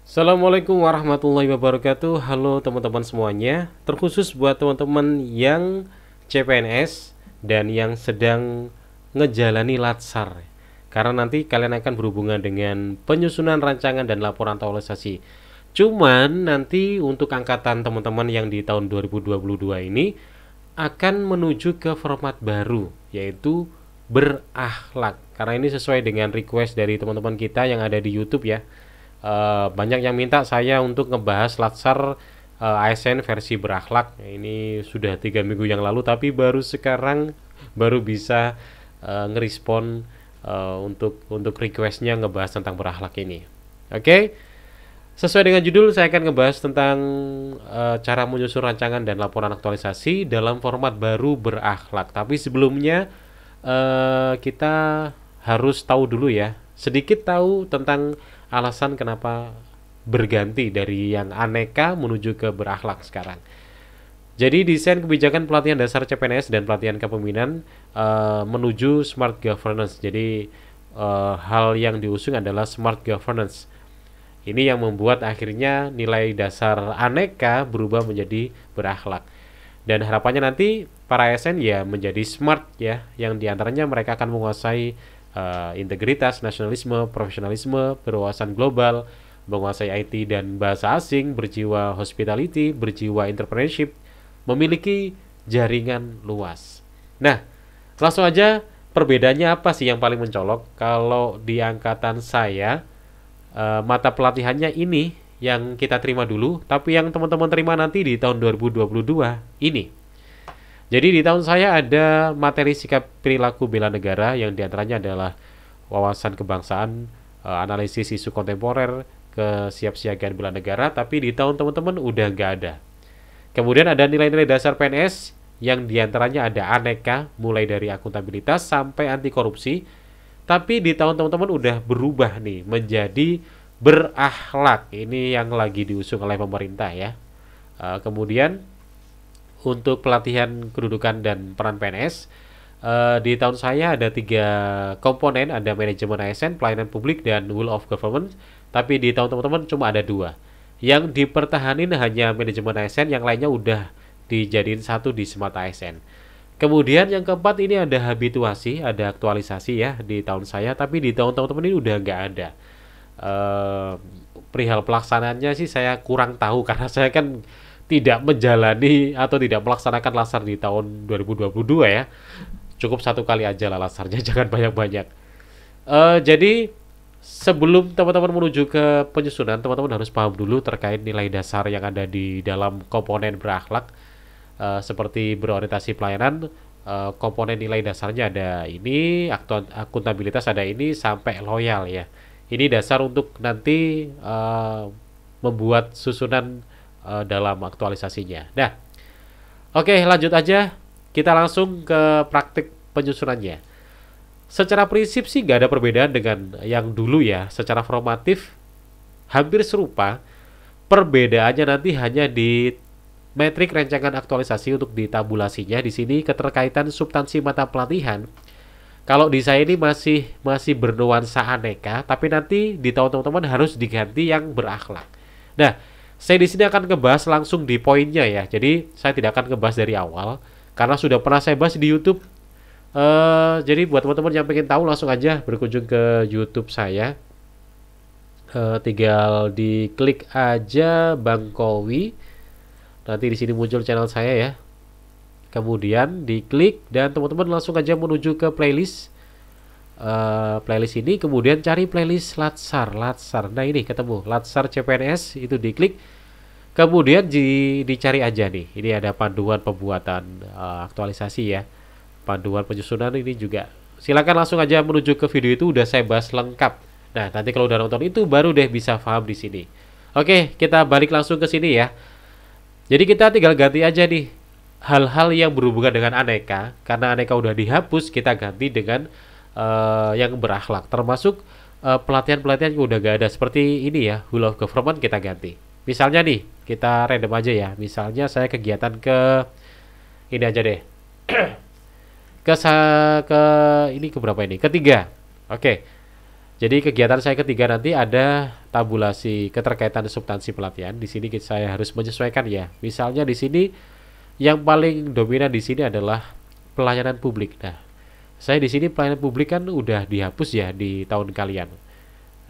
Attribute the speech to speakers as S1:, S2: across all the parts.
S1: Assalamualaikum warahmatullahi wabarakatuh. Halo teman-teman semuanya. Terkhusus buat teman-teman yang CPNS dan yang sedang ngejalani latsar. Karena nanti kalian akan berhubungan dengan penyusunan rancangan dan laporan aktualisasi. Cuman nanti untuk angkatan teman-teman yang di tahun 2022 ini akan menuju ke format baru, yaitu berakhlak. Karena ini sesuai dengan request dari teman-teman kita yang ada di YouTube ya. Banyak yang minta saya untuk ngebahas latsar ASN versi berakhlak. Ini sudah 3 minggu yang lalu, tapi baru sekarang baru bisa ngerespon untuk requestnya ngebahas tentang berakhlak ini. Oke, sesuai dengan judul saya akan ngebahas tentang cara menyusun rancangan dan laporan aktualisasi dalam format baru berakhlak. Tapi sebelumnya kita harus tahu dulu ya, sedikit tahu tentang alasan kenapa berganti dari yang aneka menuju ke berakhlak sekarang. Jadi desain kebijakan pelatihan dasar CPNS dan pelatihan kepemimpinan menuju smart governance. Jadi hal yang diusung adalah smart governance. Ini yang membuat akhirnya nilai dasar aneka berubah menjadi berakhlak. Dan harapannya nanti para ASN ya menjadi smart ya, yang diantaranya mereka akan menguasai integritas, nasionalisme, profesionalisme, berwawasan global, menguasai IT dan bahasa asing, berjiwa hospitality, berjiwa entrepreneurship, memiliki jaringan luas. Nah, langsung aja perbedaannya apa sih yang paling mencolok? Kalau di angkatan saya, mata pelatihannya ini yang kita terima dulu, tapi yang teman-teman terima nanti di tahun 2022 ini. Jadi di tahun saya ada materi sikap perilaku bela negara yang diantaranya adalah wawasan kebangsaan, analisis isu kontemporer, kesiapsiagaan bela negara, tapi di tahun teman-teman udah nggak ada. Kemudian ada nilai-nilai dasar PNS yang diantaranya ada aneka, mulai dari akuntabilitas sampai anti korupsi, tapi di tahun teman-teman udah berubah nih menjadi berakhlak. Ini yang lagi diusung oleh pemerintah ya. Kemudian untuk pelatihan kedudukan dan peran PNS di tahun saya ada 3 komponen, ada manajemen ASN, pelayanan publik, dan will of government. Tapi di tahun teman-teman cuma ada 2. Yang dipertahanin hanya manajemen ASN, yang lainnya udah dijadiin satu di smart ASN. Kemudian yang keempat ini ada habituasi, ada aktualisasi ya di tahun saya, tapi di tahun teman-teman ini udah nggak ada. Perihal pelaksanaannya sih saya kurang tahu karena saya kan tidak menjalani atau tidak melaksanakan lasar di tahun 2022 ya. Cukup 1 kali aja lah lasarnya, jangan banyak-banyak. Jadi sebelum teman-teman menuju ke penyusunan, teman-teman harus paham dulu terkait nilai dasar yang ada di dalam komponen berakhlak. Seperti berorientasi pelayanan, komponen nilai dasarnya ada ini, akuntabilitas ada ini, sampai loyal ya. Ini dasar untuk nanti membuat susunan dalam aktualisasinya. Nah, oke, lanjut aja. Kita langsung ke praktik penyusunannya. Secara prinsip sih nggak ada perbedaan dengan yang dulu ya. Secara formatif hampir serupa. Perbedaannya nanti hanya di metrik rancangan aktualisasi untuk ditabulasinya. Di sini keterkaitan substansi mata pelatihan. Kalau di saya ini masih bernuansa aneka, tapi nanti di tahun teman-teman harus diganti yang berakhlak. Nah, saya di sini akan ngebahas langsung di poinnya ya. Jadi saya tidak akan ngebahas dari awal karena sudah pernah saya bahas di YouTube. Jadi buat teman-teman yang pengen tahu langsung aja berkunjung ke YouTube saya. Tinggal diklik aja Bang Kowi. Nanti di sini muncul channel saya ya. Kemudian diklik dan teman-teman langsung aja menuju ke playlist. Playlist ini, kemudian cari playlist Latsar. Nah ini ketemu Latsar CPNS, itu diklik. Kemudian dicari aja nih. Ini ada panduan pembuatan aktualisasi ya. Panduan penyusunan ini juga. Silakan langsung aja menuju ke video itu, udah saya bahas lengkap. Nah, nanti kalau udah nonton itu baru deh bisa paham di sini. Oke, kita balik langsung ke sini ya. Jadi kita tinggal ganti aja nih hal-hal yang berhubungan dengan aneka. Karena aneka udah dihapus, kita ganti dengan yang berakhlak, termasuk pelatihan-pelatihan yang udah gak ada seperti ini ya, will of government kita ganti. Misalnya nih, kita random aja ya. Misalnya saya kegiatan ke ini aja deh. ke ini ke berapa ini? Ketiga. Oke. Jadi kegiatan saya ketiga nanti ada tabulasi keterkaitan substansi pelatihan. Di sini saya harus menyesuaikan ya. Misalnya di sini yang paling dominan di sini adalah pelayanan publik. Nah, saya di sini pelayanan publik kan udah dihapus ya di tahun kalian.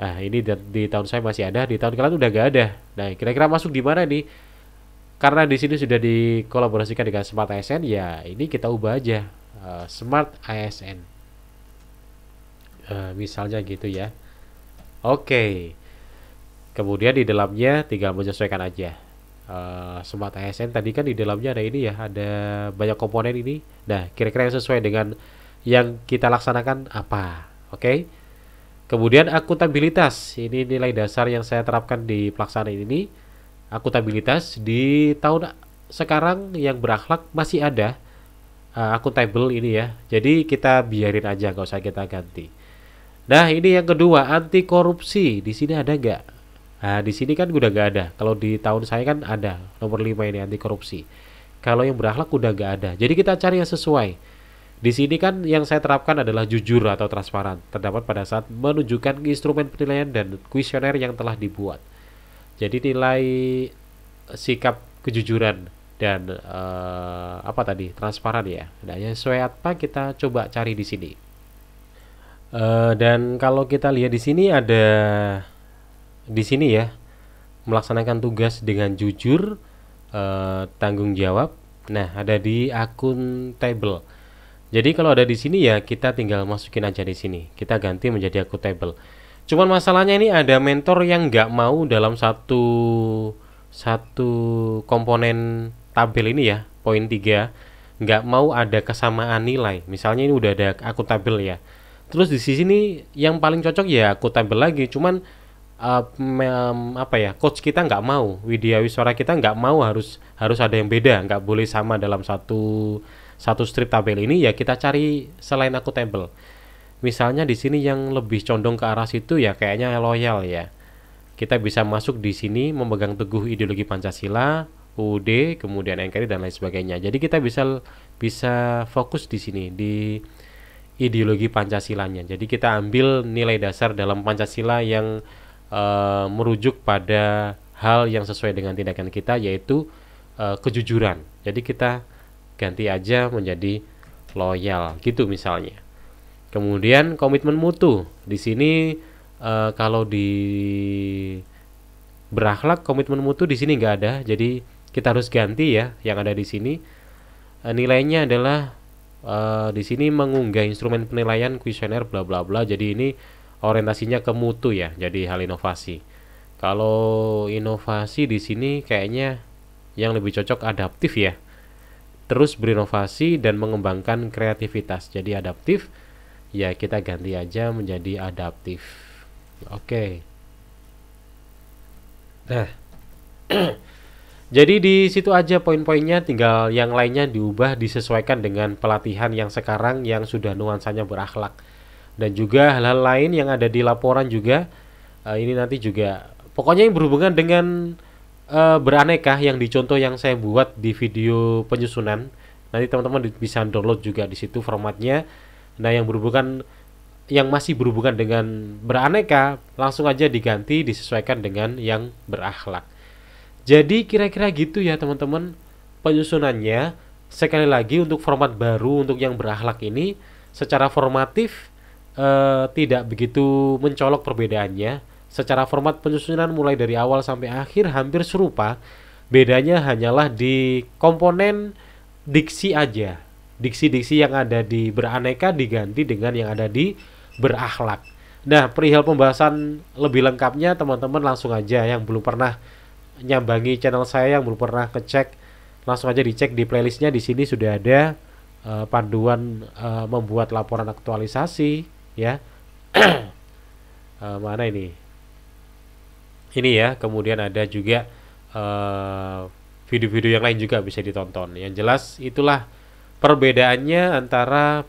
S1: Nah, ini di tahun saya masih ada, di tahun kalian udah gak ada. Nah, kira-kira masuk di mana nih? Karena di sini sudah dikolaborasikan dengan Smart ASN, ya ini kita ubah aja Smart ASN. Misalnya gitu ya. Oke. Kemudian di dalamnya tinggal menyesuaikan aja. Smart ASN tadi kan di dalamnya ada ini ya, ada banyak komponen ini. Nah, kira-kira yang sesuai dengan yang kita laksanakan apa? Oke. Kemudian akuntabilitas. Ini nilai dasar yang saya terapkan di pelaksanaan ini. Akuntabilitas di tahun sekarang yang berakhlak masih ada akuntabel ini ya. Jadi kita biarin aja, nggak usah kita ganti. Nah, ini yang kedua, anti korupsi. Di sini ada nggak? Nah, di sini kan udah nggak ada. Kalau di tahun saya kan ada nomor 5 ini anti korupsi. Kalau yang berakhlak udah nggak ada. Jadi kita cari yang sesuai. Di sini kan yang saya terapkan adalah jujur atau transparan. Terdapat pada saat menunjukkan instrumen penilaian dan kuesioner yang telah dibuat. Jadi nilai sikap kejujuran dan apa tadi transparan ya. Nah, yang sesuai apa kita coba cari di sini. Dan kalau kita lihat di sini ada di sini ya, melaksanakan tugas dengan jujur, tanggung jawab. Nah, ada di akun table. Jadi kalau ada di sini ya kita tinggal masukin aja di sini. Kita ganti menjadi akun table. Cuman masalahnya ini ada mentor yang nggak mau dalam satu komponen tabel ini ya, poin 3 nggak mau ada kesamaan nilai. Misalnya ini udah ada akun tabel ya. Terus di sini yang paling cocok ya akuntabel lagi, cuman apa ya, coach kita nggak mau, Widya Wiswara kita nggak mau, harus ada yang beda, nggak boleh sama dalam satu strip tabel ini ya. Kita cari selain akuntabel. Misalnya di sini yang lebih condong ke arah situ ya kayaknya loyal ya. Kita bisa masuk di sini memegang teguh ideologi Pancasila, UUD, kemudian NKRI dan lain sebagainya. Jadi kita bisa fokus di sini di ideologi Pancasilanya. Jadi kita ambil nilai dasar dalam Pancasila yang merujuk pada hal yang sesuai dengan tindakan kita, yaitu kejujuran. Jadi kita ganti aja menjadi loyal gitu misalnya. Kemudian komitmen mutu. Di sini kalau di berakhlak komitmen mutu di sini nggak ada. Jadi kita harus ganti ya yang ada di sini. Nilainya adalah di sini mengunggah instrumen penilaian kuesioner bla bla bla. Jadi ini orientasinya ke mutu ya. Jadi hal inovasi. Kalau inovasi di sini kayaknya yang lebih cocok adaptif ya. Terus berinovasi dan mengembangkan kreativitas. Jadi adaptif ya kita ganti aja menjadi adaptif. Oke. Nah, jadi di situ aja poin-poinnya, tinggal yang lainnya diubah disesuaikan dengan pelatihan yang sekarang yang sudah nuansanya berakhlak. Dan juga hal-hal lain yang ada di laporan juga ini nanti juga pokoknya yang berhubungan dengan beraneka yang dicontoh yang saya buat di video penyusunan. Nanti teman-teman bisa download juga di situ formatnya. Nah, yang masih berhubungan dengan beraneka langsung aja diganti disesuaikan dengan yang berakhlak. Jadi kira-kira gitu ya teman-teman penyusunannya. Sekali lagi untuk format baru untuk yang berakhlak ini secara formatif tidak begitu mencolok perbedaannya. Secara format penyusunan mulai dari awal sampai akhir hampir serupa. Bedanya hanyalah di komponen diksi aja. Diksi-diksi yang ada di beraneka diganti dengan yang ada di berakhlak. Nah, perihal pembahasan lebih lengkapnya teman-teman langsung aja yang belum pernah nyambangi channel saya, yang belum pernah ngecek, langsung aja dicek di playlistnya. Di sini sudah ada panduan membuat laporan aktualisasi ya. Mana ini? Ini ya. Kemudian ada juga video-video yang lain juga bisa ditonton. Yang jelas itulah perbedaannya antara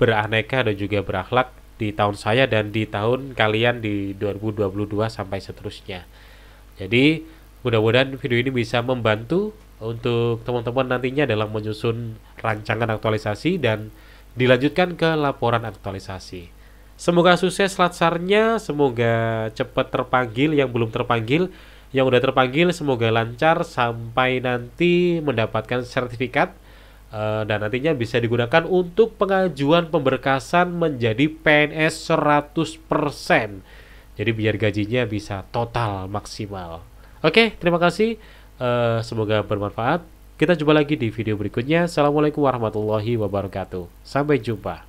S1: beraneka dan juga berakhlak di tahun saya dan di tahun kalian di 2022 sampai seterusnya. Jadi mudah-mudahan video ini bisa membantu untuk teman-teman nantinya dalam menyusun rancangan aktualisasi dan dilanjutkan ke laporan aktualisasi. Semoga sukses latsarnya, semoga cepat terpanggil yang belum terpanggil, yang udah terpanggil semoga lancar sampai nanti mendapatkan sertifikat, dan nantinya bisa digunakan untuk pengajuan pemberkasan menjadi PNS 100%. Jadi biar gajinya bisa total maksimal. Oke, terima kasih. Semoga bermanfaat. Kita jumpa lagi di video berikutnya. Assalamualaikum warahmatullahi wabarakatuh. Sampai jumpa.